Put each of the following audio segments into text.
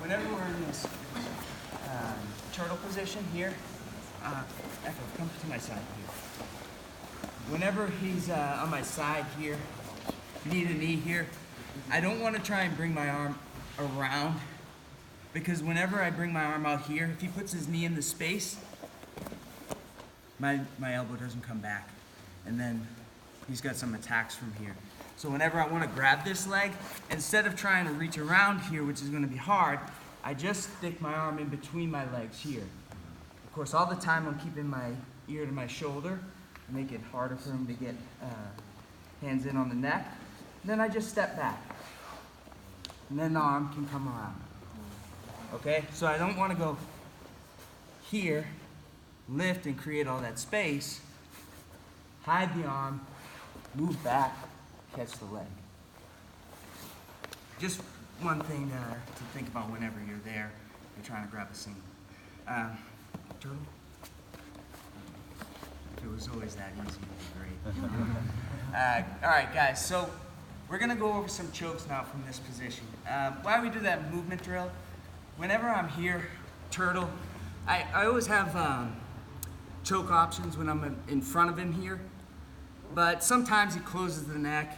whenever we're in this turtle position here, Echo, come to my side here. Whenever he's on my side here, knee to knee here, I don't want to try and bring my arm around, because whenever I bring my arm out here, if he puts his knee in the space, my elbow doesn't come back, and then he's got some attacks from here. So whenever I want to grab this leg, instead of trying to reach around here, which is going to be hard, I just stick my arm in between my legs here. Of course, all the time I'm keeping my ear to my shoulder to make it harder for him to get hands in on the neck. And then I just step back. And then the arm can come around. Okay? So I don't want to go here, lift and create all that space, hide the arm, move back, catch the leg. Just one thing to think about whenever you're there, you're trying to grab a single. Turtle? If it was always that easy, it'd be great. All right, guys, so we're gonna go over some chokes now from this position. Why we do that movement drill, whenever I'm here, turtle, I always have choke options when I'm in front of him here, but sometimes he closes the neck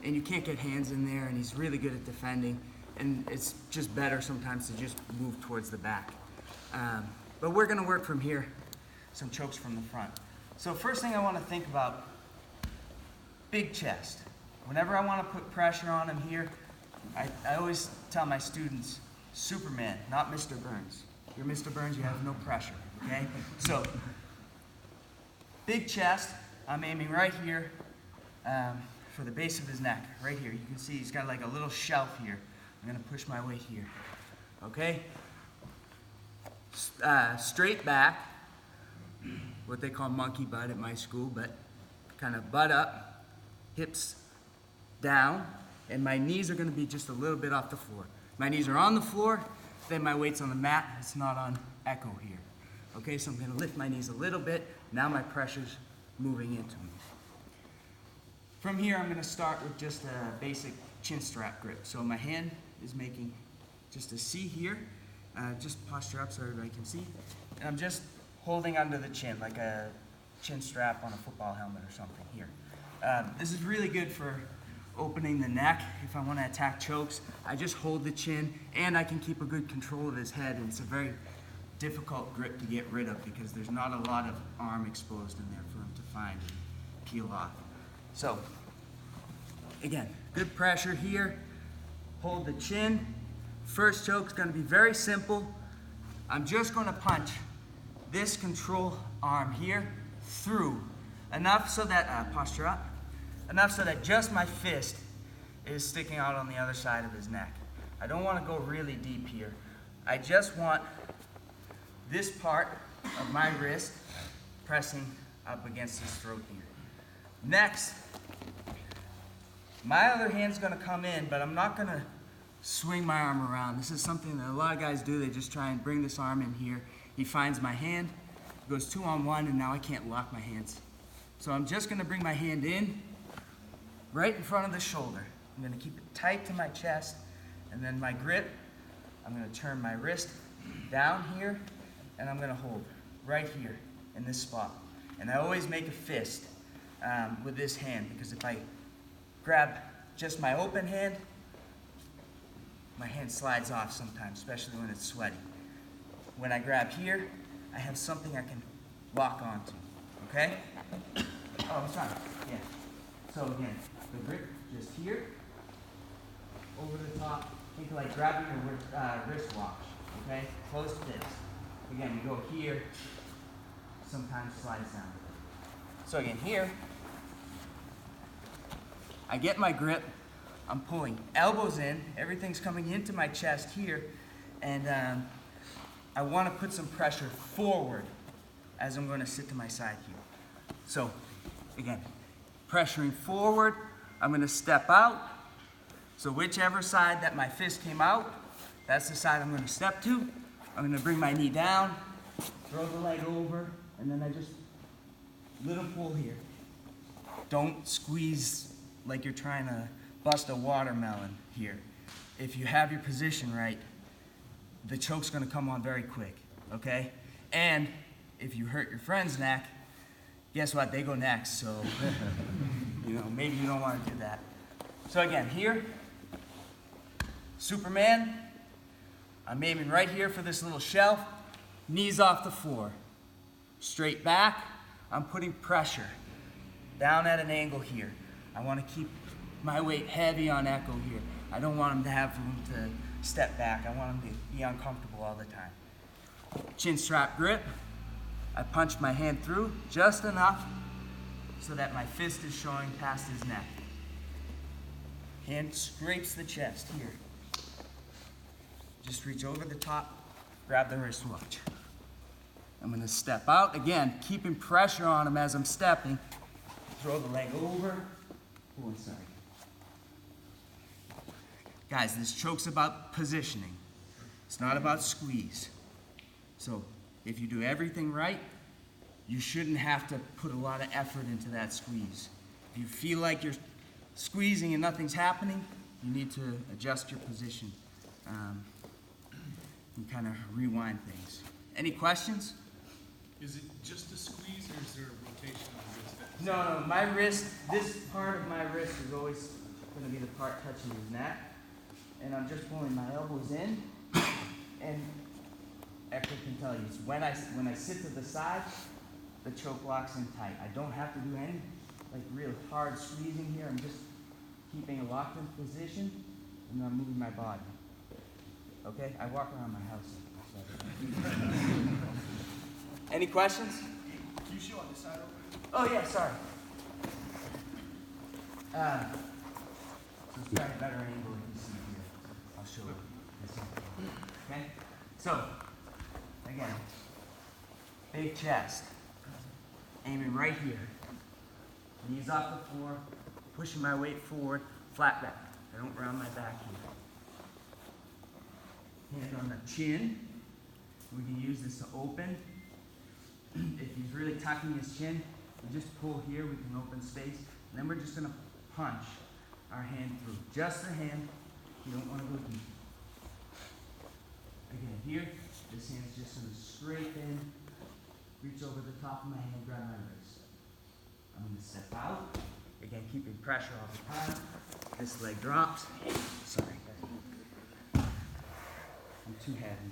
and you can't get hands in there, and he's really good at defending, and it's just better sometimes to just move towards the back. But we're gonna work from here, some chokes from the front. So first thing I wanna think about, big chest. Whenever I wanna put pressure on him here, I always tell my students, Superman, not Mr. Burns. You're Mr. Burns, you have no pressure, okay? So, big chest, I'm aiming right here for the base of his neck, right here. You can see he's got like a little shelf here. I'm gonna push my weight here, okay? Straight back, what they call monkey butt at my school, but kind of butt up, hips down, and my knees are gonna be just a little bit off the floor. My knees are on the floor, then my weight's on the mat, it's not on echo here. Okay, so I'm gonna lift my knees a little bit, now my pressure's moving into me. From here, I'm gonna start with just a basic chin strap grip. So my hand is making just a C here, just posture up so everybody can see. And I'm just holding under the chin, like a chin strap on a football helmet or something here. This is really good for opening the neck. If I want to attack chokes, I just hold the chin, and I can keep a good control of his head, and it's a very difficult grip to get rid of because there's not a lot of arm exposed in there for him to find and peel off. So, again, good pressure here. Hold the chin. First choke's going to be very simple. I'm just going to punch this control arm here through, enough so that, posture up, enough so that just my fist is sticking out on the other side of his neck. I don't want to go really deep here. I just want this part of my wrist pressing up against his throat here. Next, my other hand's going to come in, but I'm not going to swing my arm around. This is something that a lot of guys do. They just try and bring this arm in here. He finds my hand, goes 2-on-1, and now I can't lock my hands. So I'm just going to bring my hand in, right in front of the shoulder. I'm going to keep it tight to my chest, and then my grip, I'm going to turn my wrist down here, and I'm going to hold right here in this spot. And I always make a fist with this hand, because if I grab just my open hand, my hand slides off sometimes, especially when it's sweaty. When I grab here, I have something I can lock onto, okay? Oh, I'm sorry, yeah. So again, the grip just here, over the top. Think like grabbing your wristwatch, okay? Closed fist. Again, we go here, sometimes slides down. So again, here, I get my grip, I'm pulling elbows in, everything's coming into my chest here, and I want to put some pressure forward as I'm going to sit to my side here. So, again, pressuring forward, I'm going to step out. So whichever side that my fist came out, that's the side I'm going to step to. I'm going to bring my knee down, throw the leg over, and then I just, little pull here. Don't squeeze like you're trying to bust a watermelon here. If you have your position right, the choke's gonna come on very quick, okay? And if you hurt your friend's neck, guess what? They go next, so maybe you don't wanna do that. So again, here, Superman, I'm aiming right here for this little shelf, knees off the floor. Straight back, I'm putting pressure down at an angle here. I wanna keep my weight heavy on Echo here. I don't want him to have room to step back. I want him to be uncomfortable all the time. Chin strap grip. I punch my hand through just enough so that my fist is showing past his neck. Hand scrapes the chest here. Just reach over the top, grab the wristwatch. I'm gonna step out, again, keeping pressure on him as I'm stepping. Throw the leg over. Oh, I'm sorry. Guys, this choke's about positioning. It's not about squeeze. So if you do everything right, you shouldn't have to put a lot of effort into that squeeze. If you feel like you're squeezing and nothing's happening, you need to adjust your position and kind of rewind things. Any questions? Is it just a squeeze or is there a rotation on the wrist? No, my wrist, this part of my wrist is always going to be the part touching his neck. And I'm just pulling my elbows in, and Echo can tell you, when I sit to the side, the choke locks in tight. I don't have to do any real hard squeezing here. I'm just keeping a locked in position, and I'm moving my body. Okay? I walk around my house. Any questions? Can you show on this side over? Oh yeah, sorry. So let's try a better angle you can see here. I'll show you. Okay? So, again, big chest. Aiming right here. Knees off the floor, pushing my weight forward, flat back. I don't round my back here. Hand on the chin. We can use this to open. If he's really tucking his chin, we just pull here, we can open space. And then we're just gonna punch our hand through. Just the hand, you don't wanna go deep. Again, here, this hand's just gonna scrape in, reach over the top of my hand, grab my wrist. I'm gonna step out, again, keeping pressure all the time. This leg drops. Sorry, I'm too heavy.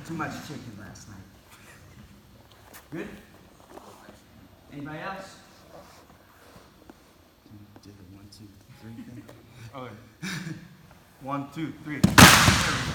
Too much chicken last night. Good? Anybody else? Did the 1, 2, 3 thing? Okay. 1, 2, 3. There we go.